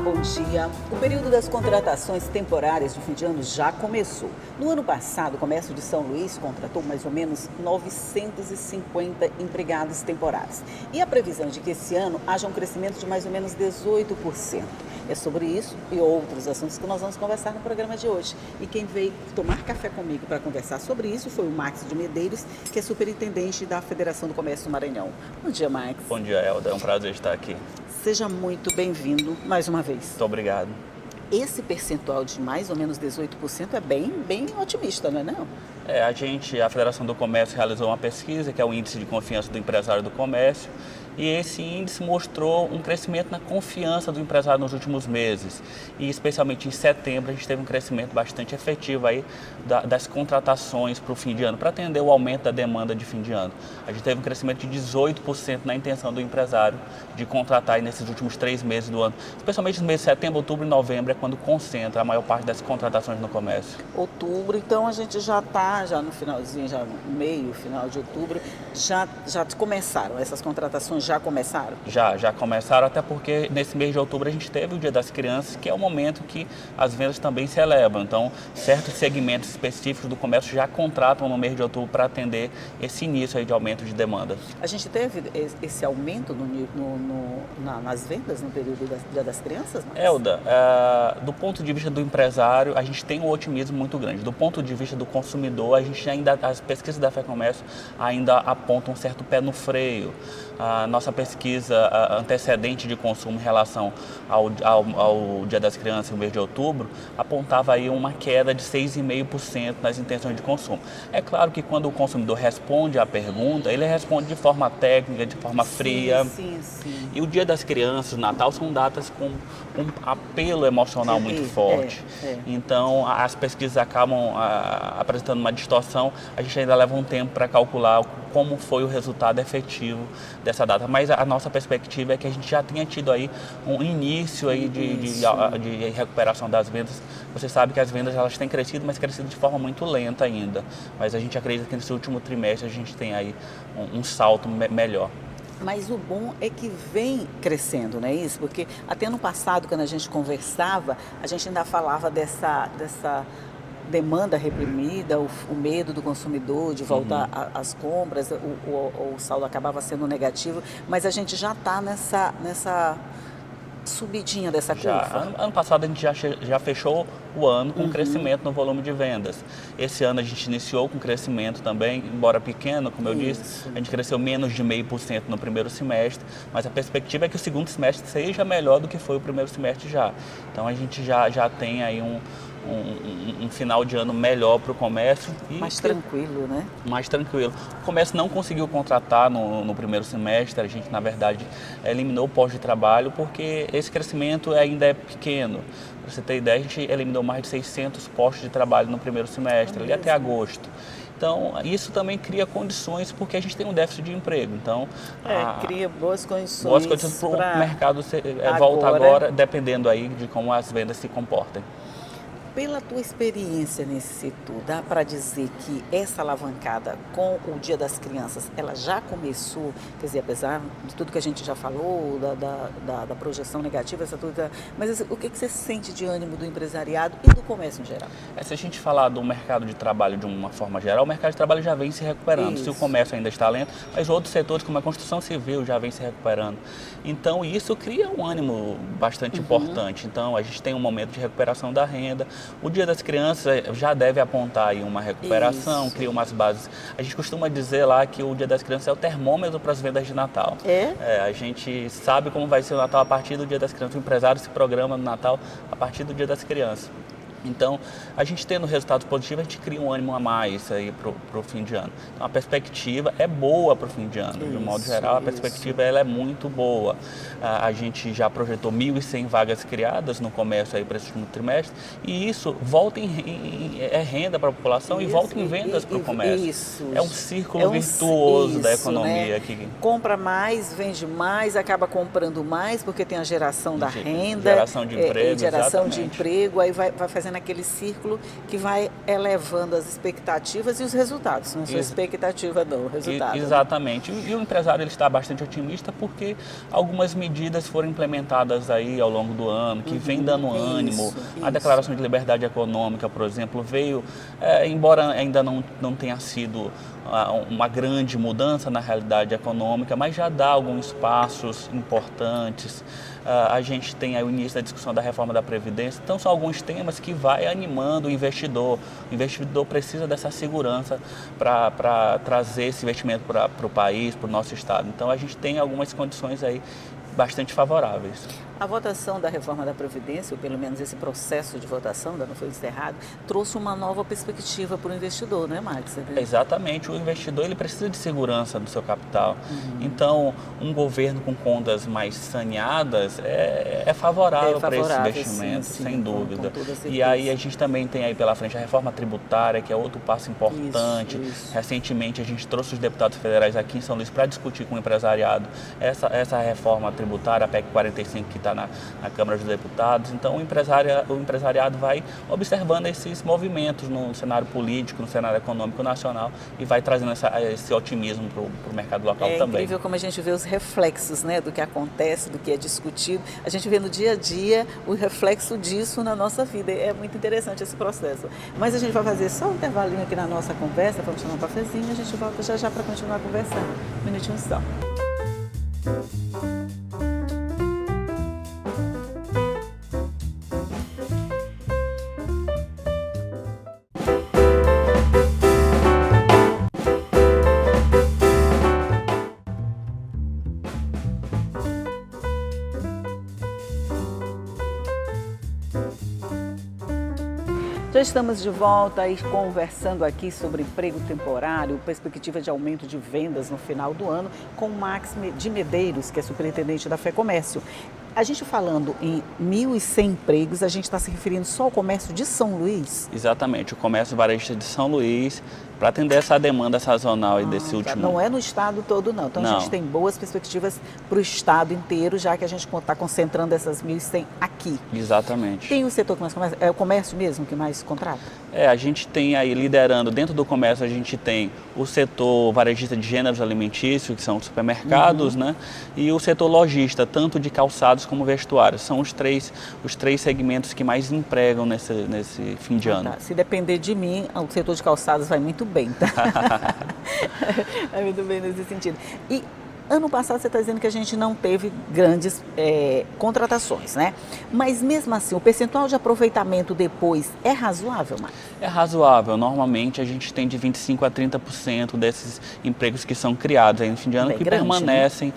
bom dia. O período das contratações temporárias de fim de ano já começou. No ano passado, o comércio de São Luís contratou mais ou menos 950 empregados temporários. E a previsão de que esse ano haja um crescimento de mais ou menos 18%. É sobre isso e outros assuntos que nós vamos conversar no programa de hoje. E quem veio tomar café comigo para conversar sobre isso foi o Max de Medeiros, que é superintendente da Federação do Comércio do Maranhão. Bom dia, Max. Bom dia, Elda. É um prazer estar aqui. Seja muito bem-vindo mais uma vez. Muito obrigado. Esse percentual de mais ou menos 18% é bem otimista, não é não? A Federação do Comércio realizou uma pesquisa, que é o Índice de Confiança do Empresário do Comércio, e esse índice mostrou um crescimento na confiança do empresário nos últimos meses. E especialmente em setembro a gente teve um crescimento bastante efetivo aí das contratações para o fim de ano, para atender o aumento da demanda de fim de ano. A gente teve um crescimento de 18% na intenção do empresário de contratar aí nesses últimos 3 meses do ano. Especialmente nos meses de setembro, outubro e novembro é quando concentra a maior parte das contratações no comércio. Outubro, então a gente já está no finalzinho, já no meio, final de outubro, já começaram, essas contratações já começaram? Já começaram, até porque nesse mês de outubro a gente teve o Dia das Crianças, que é o momento que as vendas também se elevam. Então, certos segmentos específicos do comércio já contratam no mês de outubro para atender esse início aí de aumento de demanda. A gente teve esse aumento nas vendas no período do Dia das Crianças? Mas... Elda, do ponto de vista do empresário, a gente tem um otimismo muito grande. Do ponto de vista do consumidor, a gente ainda, as pesquisas da FEComércio ainda apontam um certo pé no freio. A nossa pesquisa antecedente de consumo em relação ao Dia das Crianças, no mês de outubro, apontava aí uma queda de 6,5% nas intenções de consumo. É claro que quando o consumidor responde à pergunta, ele responde de forma técnica, de forma fria. Sim. E o Dia das Crianças, o Natal, são datas com um apelo emocional muito forte. Então, as pesquisas acabam apresentando uma distorção. A gente ainda leva um tempo para calcular como foi o resultado efetivo dessa data. Mas a nossa perspectiva é que a gente já tenha tido aí um início aí de recuperação das vendas. Você sabe que as vendas elas têm crescido, mas crescido de forma muito lenta ainda. Mas a gente acredita que nesse último trimestre a gente tem aí um salto melhor. Mas o bom é que vem crescendo, não é isso? Porque até no passado, quando a gente conversava, a gente ainda falava dessa demanda reprimida, o medo do consumidor de voltar às compras, o saldo acabava sendo negativo, mas a gente já está nessa subidinha dessa curva. Ano passado a gente já fechou o ano com crescimento no volume de vendas. Esse ano a gente iniciou com crescimento também, embora pequeno, como eu disse, a gente cresceu menos de 0,5% no primeiro semestre, mas a perspectiva é que o segundo semestre seja melhor do que foi o primeiro semestre já. Então a gente já tem aí um final de ano melhor para o comércio. Mais tranquilo, né? Mais tranquilo. O comércio não conseguiu contratar no primeiro semestre, a gente, na verdade, eliminou o posto de trabalho porque esse crescimento ainda é pequeno. Para você ter ideia, a gente eliminou mais de 600 postos de trabalho no primeiro semestre, ali até agosto. Então, isso também cria condições, porque a gente tem um déficit de emprego. Então, cria boas condições para o mercado volta agora, dependendo aí de como as vendas se comportem. Pela tua experiência nesse setor, dá para dizer que essa alavancada com o Dia das Crianças, ela já começou, quer dizer, apesar de tudo que a gente já falou, da projeção negativa, mas o que você sente de ânimo do empresariado e do comércio em geral? Se a gente falar do mercado de trabalho de uma forma geral, o mercado de trabalho já vem se recuperando. Se o comércio ainda está lento, mas outros setores como a construção civil já vem se recuperando. Então, isso cria um ânimo bastante importante. Então, a gente tem um momento de recuperação da renda. O Dia das Crianças já deve apontar aí uma recuperação, cria umas bases. A gente costuma dizer lá que o Dia das Crianças é o termômetro para as vendas de Natal. A gente sabe como vai ser o Natal a partir do Dia das Crianças. O empresário se programa no Natal a partir do Dia das Crianças. Então, a gente tendo resultados positivos, a gente cria um ânimo a mais aí para o fim de ano. Então, a perspectiva é boa para o fim de ano. De um modo geral, a perspectiva ela é muito boa. A gente já projetou 1.100 vagas criadas no comércio aí para esse último trimestre, e isso volta é renda para a população e volta em vendas para o comércio. É um círculo virtuoso da economia. Né? Compra mais, vende mais, acaba comprando mais, porque tem a geração da renda. Geração de emprego, geração de emprego, aí vai fazendo naquele círculo que vai elevando as expectativas e os resultados. Não é só expectativa, não, o resultado. Exatamente. E o empresário ele está bastante otimista porque algumas medidas foram implementadas aí ao longo do ano, que vem dando ânimo. A Declaração de Liberdade Econômica, por exemplo, veio, embora ainda não tenha sido uma grande mudança na realidade econômica, mas já dá alguns passos importantes. A gente tem aí o início da discussão da reforma da Previdência, então são alguns temas que vai animando o investidor. O investidor precisa dessa segurança para trazer esse investimento para o país, para o nosso estado. Então a gente tem algumas condições aí bastante favoráveis. A votação da reforma da Previdência, ou pelo menos esse processo de votação, ainda não foi encerrado, trouxe uma nova perspectiva para o investidor, não é, Max? Exatamente. O investidor ele precisa de segurança do seu capital. Então, um governo com contas mais saneadas é favorável para esse investimento, sim, sem dúvida. Com e aí a gente também tem aí pela frente a reforma tributária, que é outro passo importante. Isso. Recentemente, a gente trouxe os deputados federais aqui em São Luís para discutir com o empresariado essa reforma tributária, a PEC 45, que está na Câmara dos Deputados. Então, o empresariado vai observando esses movimentos no cenário político, no cenário econômico nacional e vai trazendo esse otimismo para o mercado local também. É incrível como a gente vê os reflexos, né, do que acontece, do que é discutido. A gente vê no dia a dia o reflexo disso na nossa vida. É muito interessante esse processo. Mas a gente vai fazer só um intervalinho aqui na nossa conversa, vamos tomar um cafezinho e a gente volta já para continuar conversando. Um minutinho só. Já estamos de volta e conversando aqui sobre emprego temporário, perspectiva de aumento de vendas no final do ano, com o Max de Medeiros, que é superintendente da FEComércio. A gente falando em 1.100 empregos, a gente está se referindo só ao comércio de São Luís? Exatamente, o comércio varejista de São Luís, para atender essa demanda sazonal desse último... Não é no estado todo, não. Então a gente tem boas perspectivas para o estado inteiro, já que a gente está concentrando essas 1.100 aqui. Exatamente. Tem o setor que mais começa? É o comércio mesmo que mais contrata? A gente tem aí liderando, dentro do comércio a gente tem o setor varejista de gêneros alimentícios, que são os supermercados, né? E o setor lojista, tanto de calçados como vestuários. São os três segmentos que mais empregam nesse fim de ano. Tá. Se depender de mim, o setor de calçados vai muito bem, tá? Vai muito bem nesse sentido. E ano passado você está dizendo que a gente não teve grandes contratações, né? Mas mesmo assim, o percentual de aproveitamento depois é razoável, Marcos? É razoável. Normalmente a gente tem de 25% a 30% desses empregos que são criados aí no fim de ano, que permanecem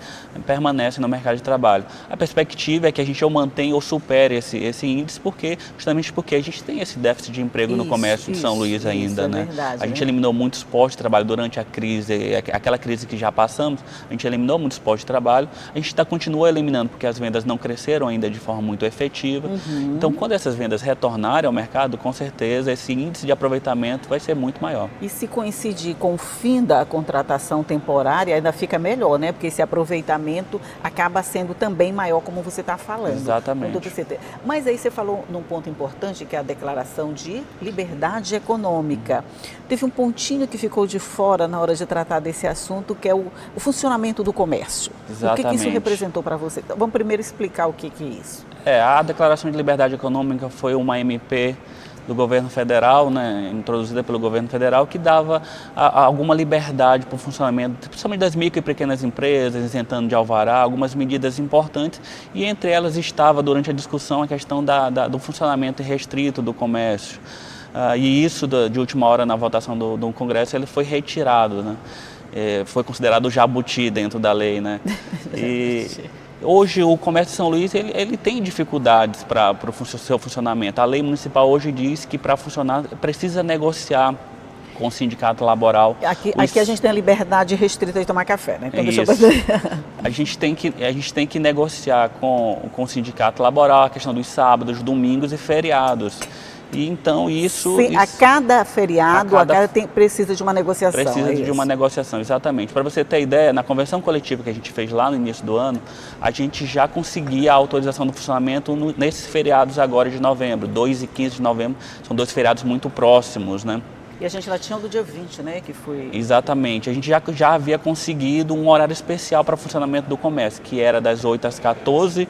no mercado de trabalho. A perspectiva é que a gente ou mantenha ou supere esse índice, justamente porque a gente tem esse déficit de emprego no comércio de São Luís ainda, né? Verdade, a gente eliminou muitos postos de trabalho durante a crise, aquela crise que já passamos, a gente eliminou muitos postos de trabalho, a gente continua eliminando porque as vendas não cresceram ainda de forma muito efetiva. Então, quando essas vendas retornarem ao mercado, com certeza esse índice de aproveitamento vai ser muito maior. E se coincidir com o fim da contratação temporária, ainda fica melhor, né? Porque esse aproveitamento acaba sendo também maior, como você está falando. Exatamente. Mas aí você falou num ponto importante, que é a declaração de liberdade econômica. Teve um pontinho que ficou de fora na hora de tratar desse assunto, que é o funcionamento do comércio. Exatamente. O que isso representou para você? Então, vamos primeiro explicar o que é isso. A Declaração de Liberdade Econômica foi uma MP do governo federal, né, introduzida pelo governo federal, que dava alguma liberdade para o funcionamento, principalmente das micro e pequenas empresas, isentando de alvará, algumas medidas importantes, e entre elas estava, durante a discussão, a questão do funcionamento restrito do comércio. E isso, de última hora, na votação do Congresso, ele foi retirado, né? Foi considerado o jabuti dentro da lei, né? E hoje o comércio de São Luís ele tem dificuldades para o seu funcionamento. A lei municipal hoje diz que para funcionar precisa negociar com o sindicato laboral. Aqui a gente tem a liberdade restrita de tomar café, né? Então, deixa eu a gente tem que negociar com o sindicato laboral a questão dos sábados, domingos e feriados. E então A cada feriado, precisa de uma negociação. Precisa de uma negociação, exatamente. Para você ter ideia, na convenção coletiva que a gente fez lá no início do ano, a gente já conseguia a autorização do funcionamento nesses feriados agora de novembro. 2 e 15 de novembro são 2 feriados muito próximos, né? E a gente lá tinha o do dia 20, né? Que foi... Exatamente. A gente já havia conseguido um horário especial para o funcionamento do comércio, que era das 8 às 14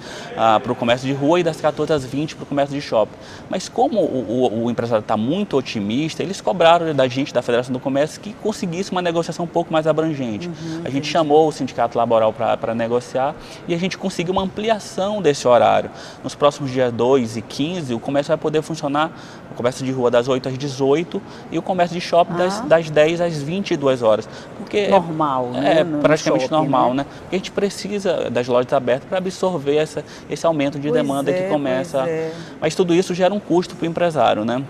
para o comércio de rua e das 14 às 20 para o comércio de shopping. Mas como o empresário está muito otimista, eles cobraram da gente, da Federação do Comércio, que conseguisse uma negociação um pouco mais abrangente. A gente chamou o sindicato laboral para negociar e a gente conseguiu uma ampliação desse horário. Nos próximos dias 2 e 15, o comércio vai poder funcionar, o comércio de rua das 8 às 18 e o comércio de shopping das 10 às 22 horas. Porque normal, né? É praticamente shopping, normal, né? Porque a gente precisa das lojas abertas para absorver esse aumento de demanda que começa. Mas tudo isso gera um custo para o empresário, né?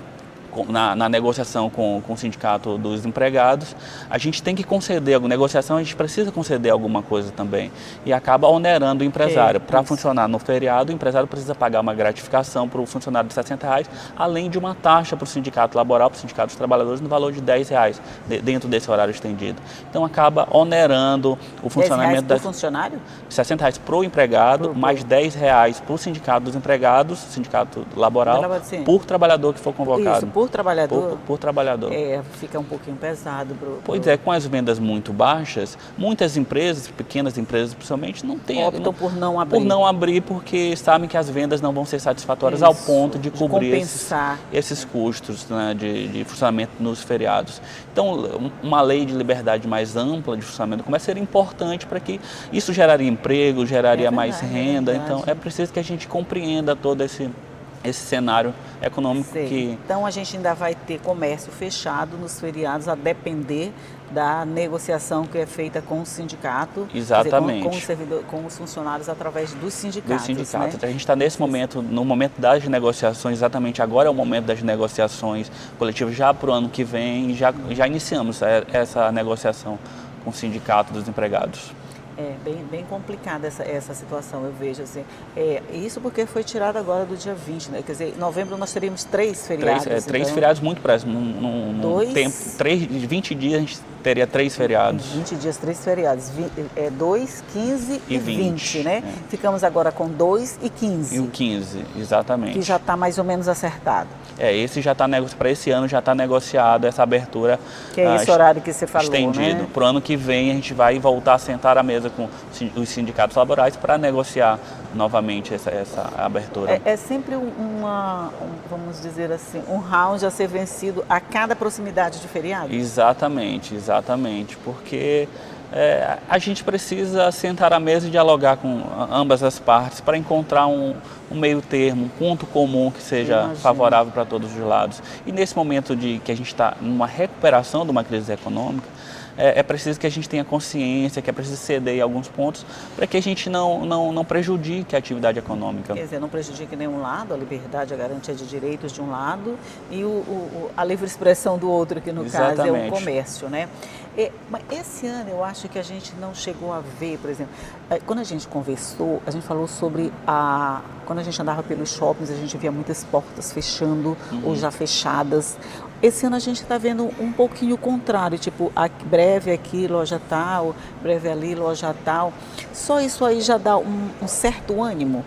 Na negociação com o sindicato dos empregados, a gente tem que conceder, a negociação a gente precisa conceder alguma coisa também e acaba onerando o empresário. Para funcionar no feriado, o empresário precisa pagar uma gratificação para o funcionário de R$60, além de uma taxa para o sindicato laboral, para o sindicato dos trabalhadores, no valor de R$10 dentro desse horário estendido. Então acaba onerando o funcionamento para o funcionário? R$60 para o empregado, mais R$10 para o sindicato dos empregados, sindicato laboral, por trabalhador que for convocado. Isso, por trabalhador? Por trabalhador. Fica um pouquinho pesado. Pois é, com as vendas muito baixas, muitas empresas, pequenas empresas principalmente, optam por não abrir. Por não abrir porque sabem que as vendas não vão ser satisfatórias ao ponto de cobrir esses custos, né, de funcionamento nos feriados. Então, uma lei de liberdade mais ampla de funcionamento do comércio seria importante para que isso geraria emprego, geraria mais renda. Então, é preciso que a gente compreenda todo esse cenário econômico que... Então a gente ainda vai ter comércio fechado nos feriados a depender da negociação que é feita com o sindicato. Exatamente. Quer dizer, com os funcionários através dos sindicatos. Né? A gente está nesse momento, no momento das negociações, exatamente agora é o momento das negociações coletivas, já para o ano que vem, já iniciamos essa negociação com o sindicato dos empregados. É bem complicada essa situação, eu vejo assim. Isso porque foi tirado agora do dia 20, né? Quer dizer, em novembro nós teríamos 3 feriados. Três feriados muito próximos. Num tempo, 20 dias a gente teria 3 feriados. 20 dias, 3 feriados. 2, 15 e 20, né? Ficamos agora com 2 e 15. E o 15, exatamente. Que já está mais ou menos acertado. Esse já está para esse ano já está negociado essa abertura. Que é esse horário que você falou, estendido. Né? Para o ano que vem a gente vai voltar a sentar à mesa com os sindicatos laborais para negociar novamente essa abertura. É sempre vamos dizer assim, um round a ser vencido a cada proximidade de feriado? Exatamente, porque a gente precisa sentar à mesa e dialogar com ambas as partes para encontrar um meio termo, um ponto comum que seja favorável para todos os lados. E nesse momento que a gente está numa recuperação de uma crise econômica, é preciso que a gente tenha consciência, que é preciso ceder em alguns pontos para que a gente não prejudique a atividade econômica. Quer dizer, não prejudique nenhum lado, a liberdade, a garantia de direitos de um lado e a livre expressão do outro, que no caso é o comércio, né? Mas esse ano eu acho que a gente não chegou a ver, por exemplo, quando a gente conversou, a gente falou sobre quando a gente andava pelos shoppings, a gente via muitas portas fechando ou já fechadas. Esse ano a gente está vendo um pouquinho o contrário, tipo, breve aqui, loja tal, breve ali, loja tal. Só isso aí já dá um certo ânimo.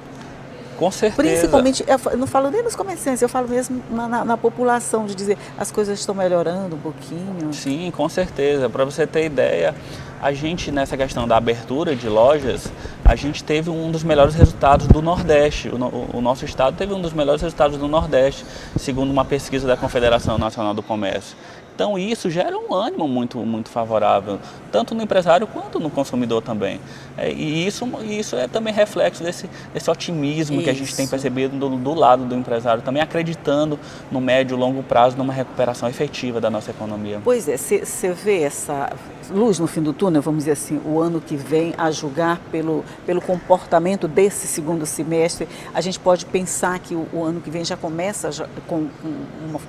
Com certeza. Principalmente, eu não falo nem nos comerciantes, eu falo mesmo na população, de dizer as coisas estão melhorando um pouquinho. Sim, com certeza. Para você ter ideia, a gente nessa questão da abertura de lojas, a gente teve um dos melhores resultados do Nordeste. O nosso estado teve um dos melhores resultados do Nordeste, segundo uma pesquisa da Confederação Nacional do Comércio. Então isso gera um ânimo muito favorável, tanto no empresário quanto no consumidor também. E isso é também reflexo desse otimismo que a gente tem percebido do lado do empresário, também acreditando no médio e longo prazo numa recuperação efetiva da nossa economia. Pois é, você vê essa luz no fim do túnel, vamos dizer assim, o ano que vem, a julgar pelo comportamento desse segundo semestre, a gente pode pensar que o ano que vem já começa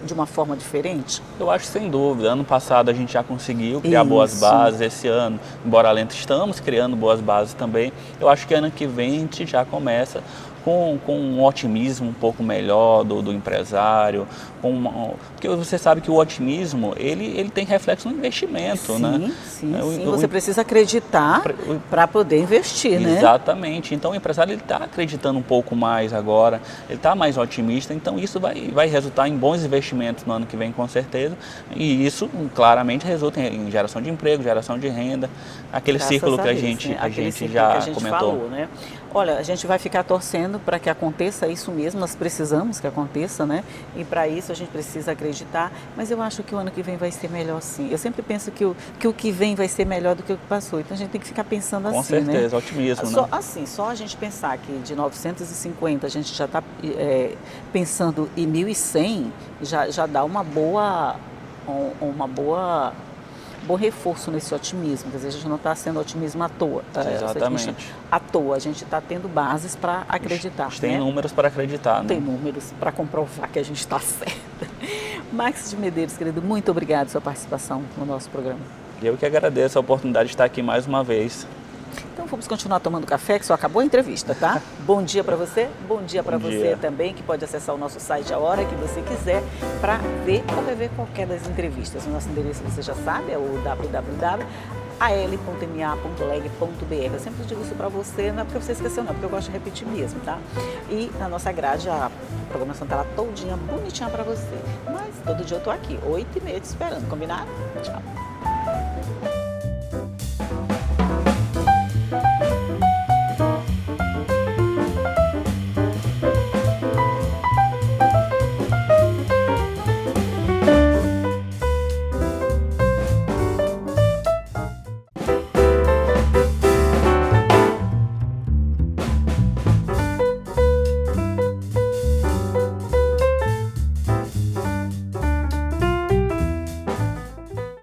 de uma forma diferente? Eu acho sem dúvida. Ano passado a gente já conseguiu criar boas bases. Esse ano, embora lento, estamos criando boas bases também. Eu acho que ano que vem a gente já começa com um otimismo um pouco melhor do empresário, porque você sabe que o otimismo, ele tem reflexo no investimento, sim, né? Sim, sim. Você precisa acreditar para poder investir, né? Exatamente. Então o empresário está acreditando um pouco mais agora, ele está mais otimista, então isso vai resultar em bons investimentos no ano que vem, com certeza, e isso claramente resulta em geração de emprego, geração de renda, aquele círculo que a gente já comentou. Falou, né? Olha, a gente vai ficar torcendo para que aconteça isso mesmo, nós precisamos que aconteça, né? E para isso a gente precisa acreditar, mas eu acho que o ano que vem vai ser melhor sim. Eu sempre penso que o que vem vai ser melhor do que o que passou, então a gente tem que ficar pensando assim, né? Com certeza, otimismo, só, né? Assim, só a gente pensar que de 950 a gente já está pensando em 1.100, já dá bom reforço nesse otimismo, quer dizer, a gente não está sendo otimismo à toa. Exatamente. À toa, a gente está tendo bases para acreditar. A gente tem números para acreditar, né? Tem números para comprovar que a gente está certo. Max de Medeiros, querido, muito obrigado pela sua participação no nosso programa. Eu que agradeço a oportunidade de estar aqui mais uma vez. Então vamos continuar tomando café, que só acabou a entrevista, tá? Bom dia para você, bom dia para você também, que pode acessar o nosso site a hora que você quiser para ver ou rever qualquer das entrevistas. O nosso endereço você já sabe, é o www.al.ma.leg.br. Eu sempre digo isso para você, não é porque você esqueceu não, porque eu gosto de repetir mesmo, tá? E na nossa grade, a programação tá lá todinha, bonitinha para você. Mas todo dia eu tô aqui, 8h30 te esperando, combinado? Tchau.